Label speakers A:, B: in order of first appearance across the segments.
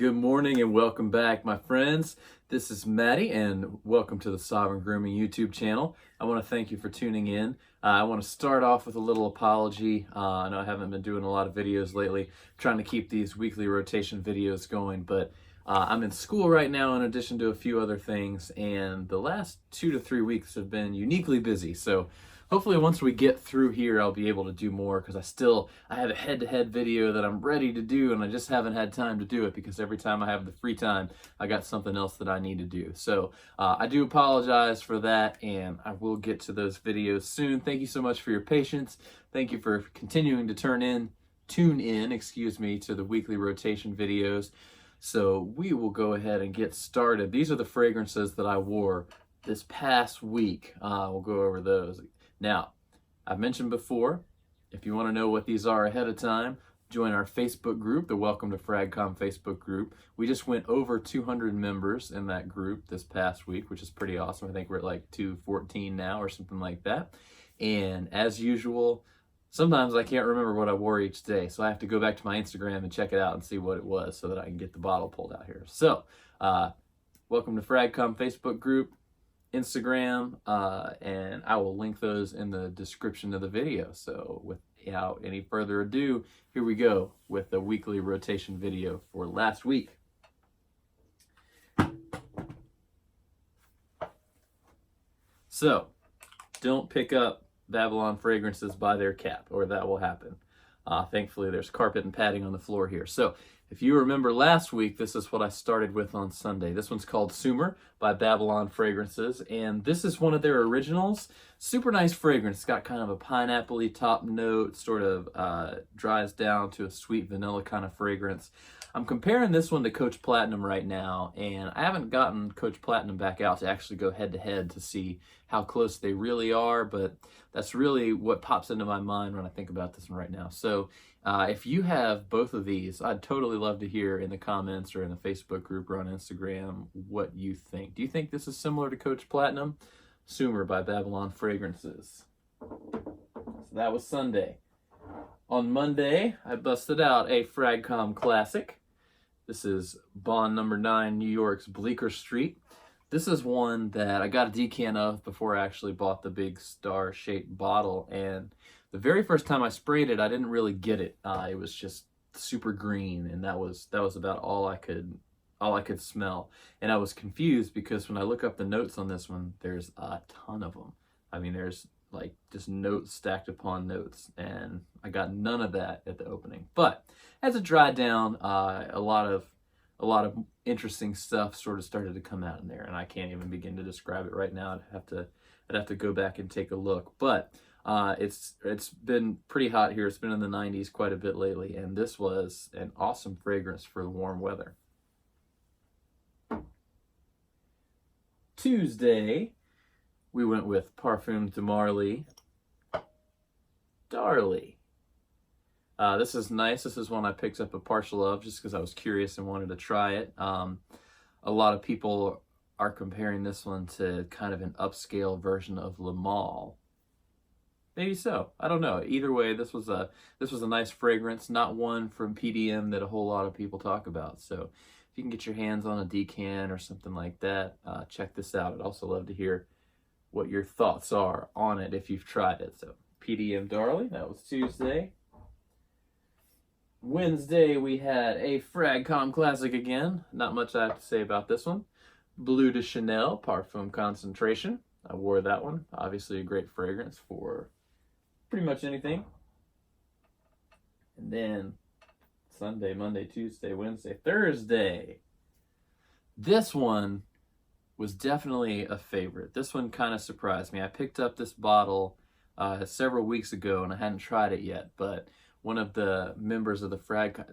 A: Good morning and welcome back, my friends. This is Maddie, and welcome to the Sovereign Grooming YouTube channel. I want to thank you for tuning in. I want to start off with a little apology. I know I haven't been doing a lot of videos lately, trying to keep these weekly rotation videos going, but I'm in school right now in addition to a few other things, and the last 2 to 3 weeks have been uniquely busy. So hopefully once we get through here, I'll be able to do more, because I have a head-to-head video that I'm ready to do, and I just haven't had time to do it because every time I have the free time, I got something else that I need to do. So I do apologize for that, and I will get to those videos soon. Thank you so much for your patience. Thank you for continuing to tune in, to the weekly rotation videos. So we will go ahead and get started. These are the fragrances that I wore this past week. We'll go over those. Now, I've mentioned before, if you want to know what these are ahead of time, join our Facebook group, the Welcome to FragCom Facebook group. We just went over 200 members in that group this past week, which is pretty awesome. I think we're at like 214 now or something like that. And as usual, sometimes I can't remember what I wore each day, so I have to go back to my Instagram and check it out and see what it was so that I can get the bottle pulled out here. So, Welcome to FragCom Facebook group, Instagram, and I will link those in the description of the video. So without any further ado, here we go with the weekly rotation video for last week. So don't pick up Babylon fragrances by their cap, or that will happen. Thankfully, there's carpet and padding on the floor here. So if you remember last week, this is what I started with on Sunday. This one's called Sumer by Babylon Fragrances, and this is one of their originals. Super nice fragrance. It's got kind of a pineapple-y top note, sort of dries down to a sweet vanilla kind of fragrance. I'm comparing this one to Coach Platinum right now, and I haven't gotten Coach Platinum back out to actually go head-to-head to see how close they really are, but that's really what pops into my mind when I think about this one right now. So if you have both of these, I'd totally love to hear in the comments or in the Facebook group or on Instagram what you think. Do you think this is similar to Coach Platinum? Sumer by Babylon Fragrances. So that was Sunday. On Monday, I busted out a FragCom classic. This is Bond number 9, New York's Bleecker Street. This is one that I got a decant of before I actually bought the big star-shaped bottle, and the very first time I sprayed it, I didn't really get it. It was just super green, and that was about all I could smell. And I was confused because when I look up the notes on this one, there's a ton of them. I mean, there's like just notes stacked upon notes, and I got none of that at the opening. But as it dried down, a lot of interesting stuff sort of started to come out in there, and I can't even begin to describe it right now. I'd have to go back and take a look. But it's been pretty hot here. It's been in the 90s quite a bit lately, and this was an awesome fragrance for the warm weather. Tuesday, we went with Parfum de Marly Darly. This is nice. This is one I picked up a partial of just because I was curious and wanted to try it. A lot of people are comparing this one to kind of an upscale version of Le Male. Maybe so. I don't know. Either way, this was a nice fragrance, not one from PDM that a whole lot of people talk about. So if you can get your hands on a decant or something like that, check this out. I'd also love to hear what your thoughts are on it if you've tried it. So PDM Darly, that was Tuesday. Wednesday, we had a FragCom classic again. Not much I have to say about this one. Bleu de Chanel Parfum Concentration. I wore that one. Obviously a great fragrance for pretty much anything. And then Sunday, Monday, Tuesday, Wednesday, Thursday. This one was definitely a favorite. This one kind of surprised me. I picked up this bottle several weeks ago, and I hadn't tried it yet, but one of the members of the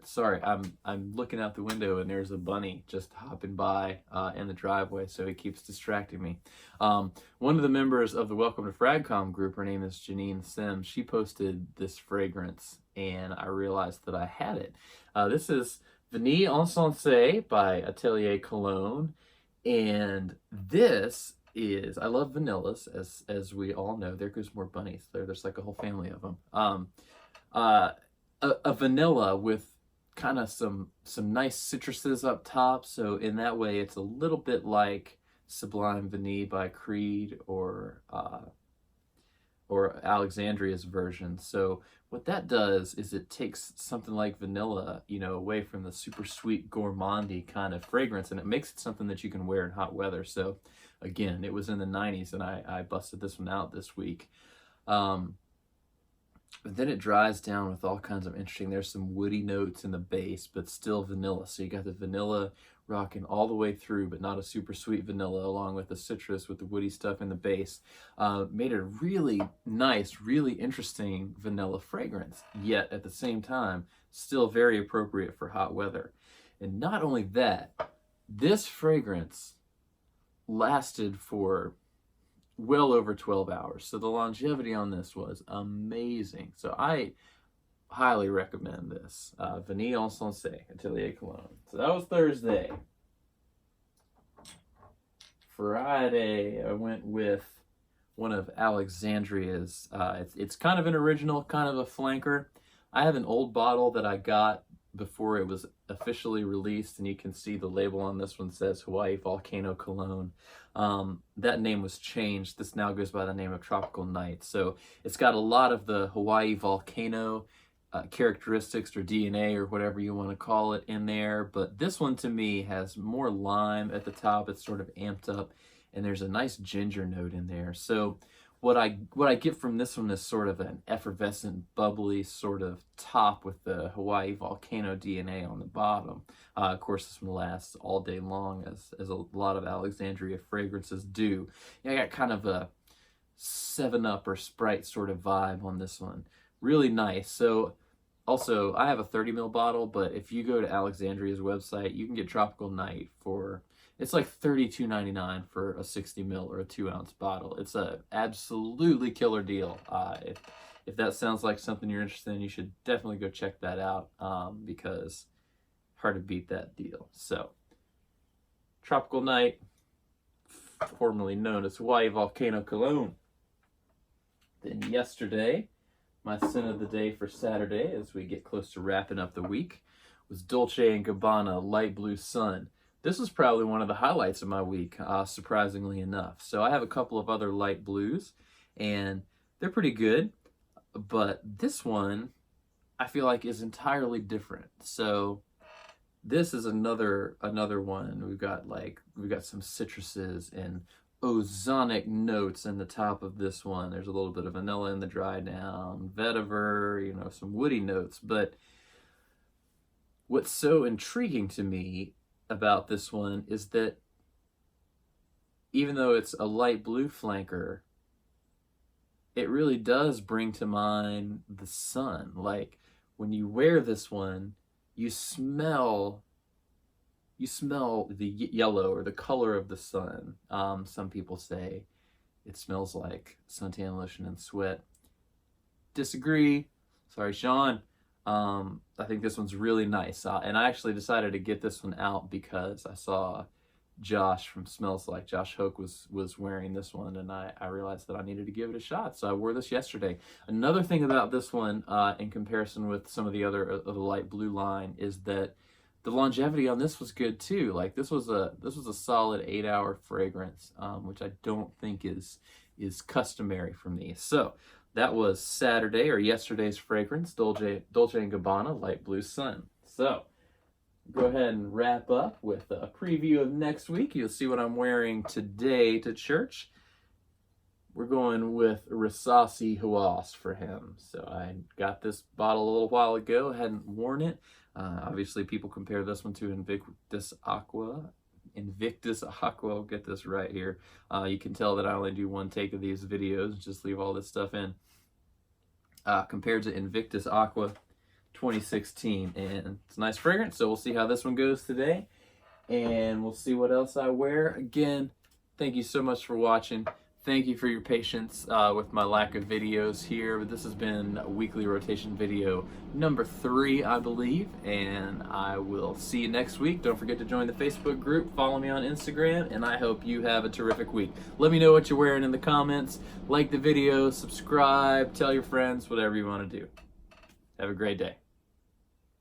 A: sorry, I'm looking out the window and there's a bunny just hopping by in the driveway, so he keeps distracting me. One of the members of the Welcome to FragCom group, her name is Janine Sims, she posted this fragrance, and I realized that I had it. This is Vanille Encensé by Atelier Cologne, and this is, I love vanillas, as we all know. There goes more bunnies. There's like a whole family of them. A vanilla with kind of some nice citruses up top. So in that way, it's a little bit like Sublime Vanille by Creed or Alexandria's version. So what that does is it takes something like vanilla, away from the super sweet gourmandy kind of fragrance, and it makes it something that you can wear in hot weather. So again, it was in the 90s, and I busted this one out this week. But then it dries down with all kinds of interesting, there's some woody notes in the base, but still vanilla. So you got the vanilla rocking all the way through, but not a super sweet vanilla, along with the citrus with the woody stuff in the base. Made a really nice, really interesting vanilla fragrance, yet at the same time, still very appropriate for hot weather. And not only that, this fragrance lasted for well over 12 hours. So the longevity on this was amazing. So I highly recommend this. Vanille Sensé Atelier Cologne. So that was Thursday. Friday, I went with one of Alexandria's. It's kind of an original, kind of a flanker. I have an old bottle that I got before it was officially released, and you can see the label on this one says Hawaii Volcano Cologne. That name was changed. This now goes by the name of Tropical Night. So it's got a lot of the Hawaii volcano characteristics or DNA or whatever you want to call it in there, but this one to me has more lime at the top. It's sort of amped up, and there's a nice ginger note in there. So what I get from this one is sort of an effervescent, bubbly sort of top with the Hawaii volcano DNA on the bottom. Of course, this one lasts all day long, as a lot of Alexandria fragrances do. I got kind of a 7-Up or Sprite sort of vibe on this one. Really nice. So also, I have a 30 ml bottle, but if you go to Alexandria's website, you can get Tropical Night for, it's like $32.99 for a 60 ml or a 2-ounce bottle. It's a absolutely killer deal. If that sounds like something you're interested in, you should definitely go check that out, because hard to beat that deal. So, Tropical Night, formerly known as Hawaii Volcano Cologne. Then yesterday, my sin of the day for Saturday, as we get close to wrapping up the week, was Dolce & Gabbana Light Blue Sun. This was probably one of the highlights of my week, surprisingly enough. So I have a couple of other light blues, and they're pretty good, but this one I feel like is entirely different. So this is another one. We've got some citruses and ozonic notes in the top of this one. There's a little bit of vanilla in the dry down, vetiver, some woody notes. But what's so intriguing to me about this one is that even though it's a light blue flanker, it really does bring to mind the sun. Like when you wear this one, you smell the yellow or the color of the sun. Some people say it smells like suntan lotion and sweat. Disagree. Sorry, Sean. I think this one's really nice. And I actually decided to get this one out because I saw Josh from Smells Like, Josh Hoke was wearing this one, and I realized that I needed to give it a shot. So I wore this yesterday. Another thing about this one, in comparison with some of the other of the light blue line, is that the longevity on this was good too. Like this was a solid 8-hour fragrance, which I don't think is customary for me. So that was Saturday or yesterday's fragrance, Dolce & Gabbana Light Blue Sun. So go ahead and wrap up with a preview of next week. You'll see what I'm wearing today to church. We're going with Risasi Huas for him. So I got this bottle a little while ago, hadn't worn it. Obviously, people compare this one to Invictus Aqua. I'll get this right here. You can tell that I only do one take of these videos, just leave all this stuff in. Compared to Invictus Aqua 2016, and it's a nice fragrance, so we'll see how this one goes today, and we'll see what else I wear. Again, thank you so much for watching. Thank you for your patience with my lack of videos here, but this has been weekly rotation video number 3, I believe, and I will see you next week. Don't forget to join the Facebook group, follow me on Instagram, and I hope you have a terrific week. Let me know what you're wearing in the comments, like the video, subscribe, tell your friends, whatever you want to do. Have a great day.